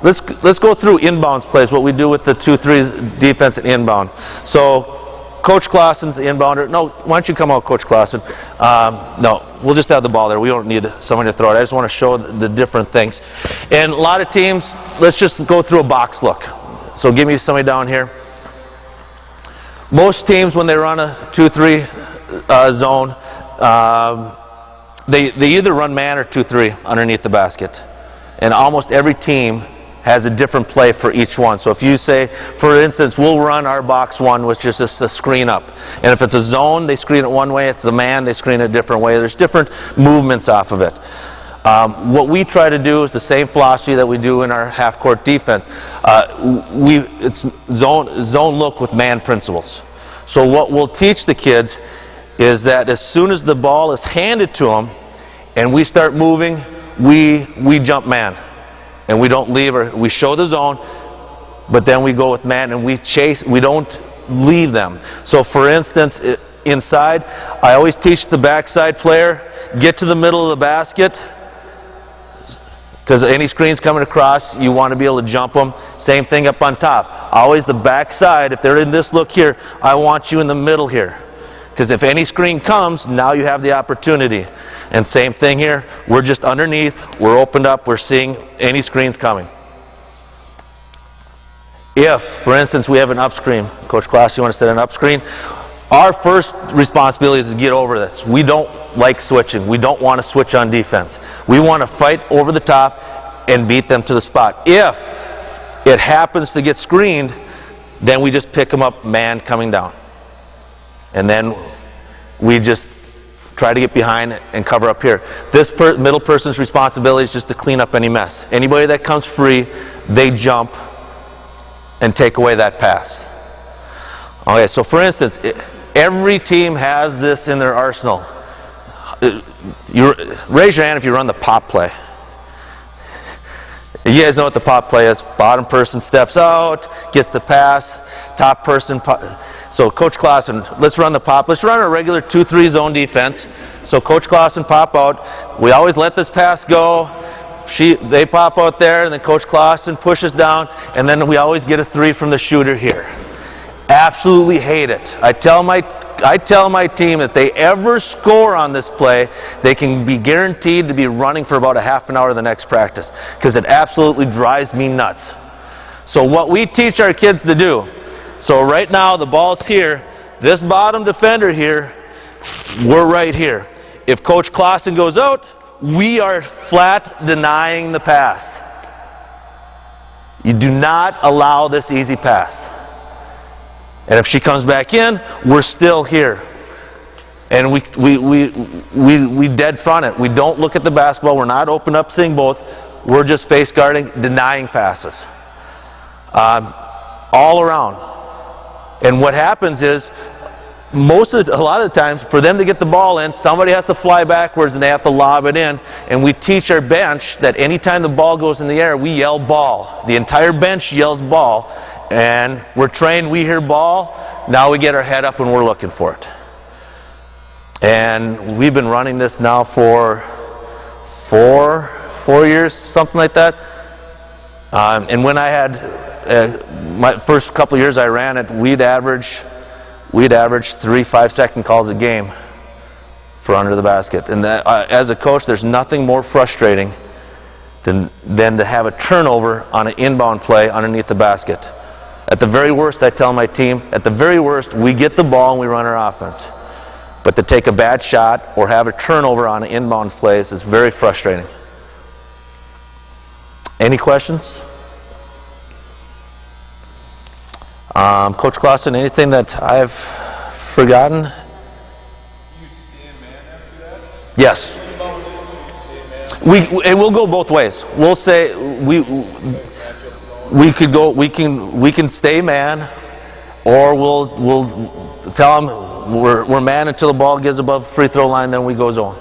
let's go through inbounds plays, what we do with the 2-3 defense and inbound. So Coach Clausen's the inbounder. No, why don't you come out, Coach Clausen? No, we'll just have the ball there. We don't need someone to throw it. I just want to show the different things. And a lot of teams, let's just go through a box look. So give me somebody down here. Most teams, when they run a 2-3 zone, they either run man or 2-3 underneath the basket. And almost every team has a different play for each one. So if you say, for instance, we'll run our box one, which is just a screen up. And if it's a zone, they screen it one way. It's the man, they screen it a different way. There's different movements off of it. What we try to do is the same philosophy that we do in our half-court defense. It's zone look with man principles. So what we'll teach the kids is that as soon as the ball is handed to them and we start moving, we jump man. And we don't leave, or we show the zone, but then we go with man and we chase. We don't leave them. So for instance, inside, I always teach the backside player, get to the middle of the basket, because any screens coming across, you want to be able to jump them. Same thing up on top. Always the backside, if they're in this look here, I want you in the middle here. Because if any screen comes, now you have the opportunity. And same thing here, we're just underneath, we're opened up, we're seeing any screens coming. If, for instance, we have an up screen, Coach Klaus, you want to set an up screen? Our first responsibility is to get over this. We don't like switching. We don't want to switch on defense. We want to fight over the top and beat them to the spot. If it happens to get screened, then we just pick them up, man coming down. And then we just try to get behind and cover up here. This middle person's responsibility is just to clean up any mess. Anybody that comes free, they jump and take away that pass. Okay, so for instance, every team has this in their arsenal. Raise your hand if you run the pop play. You guys know what the pop play is. Bottom person steps out, gets the pass, top person. So Coach Clausen, let's run the pop. Let's run a regular 2-3 zone defense. So Coach Clausen pop out. We always let this pass go. They pop out there, and then Coach Clausen pushes down, and then we always get a 3 from the shooter here. Absolutely hate it. I tell my team that they ever score on this play, they can be guaranteed to be running for about a half an hour the next practice, because it absolutely drives me nuts. So what we teach our kids to do, so right now the ball's here, this bottom defender here, we're right here. If Coach Clausen goes out, we are flat denying the pass. You do not allow this easy pass. And if she comes back in, we're still here. And we dead front it. We don't look at the basketball. We're not open up seeing both. We're just face guarding, denying passes. All around. And what happens is, a lot of the times, for them to get the ball in, somebody has to fly backwards and they have to lob it in. And we teach our bench that anytime the ball goes in the air, we yell ball. The entire bench yells ball. And we're trained, we hear ball, now we get our head up and we're looking for it. And we've been running this now for four years, something like that. And when I had my first couple of years I ran it, we'd average 3 5-second calls a game for under the basket. And that, as a coach, there's nothing more frustrating than to have a turnover on an inbound play underneath the basket. At the very worst, I tell my team, at the very worst, we get the ball and we run our offense. But to take a bad shot or have a turnover on an inbound plays is very frustrating. Any questions? Coach Clausen, anything that I've forgotten? You stand man after that? Yes. We'll go both ways. We'll say we can stay man, or we'll tell them we're man until the ball gets above free throw line, then we go zone.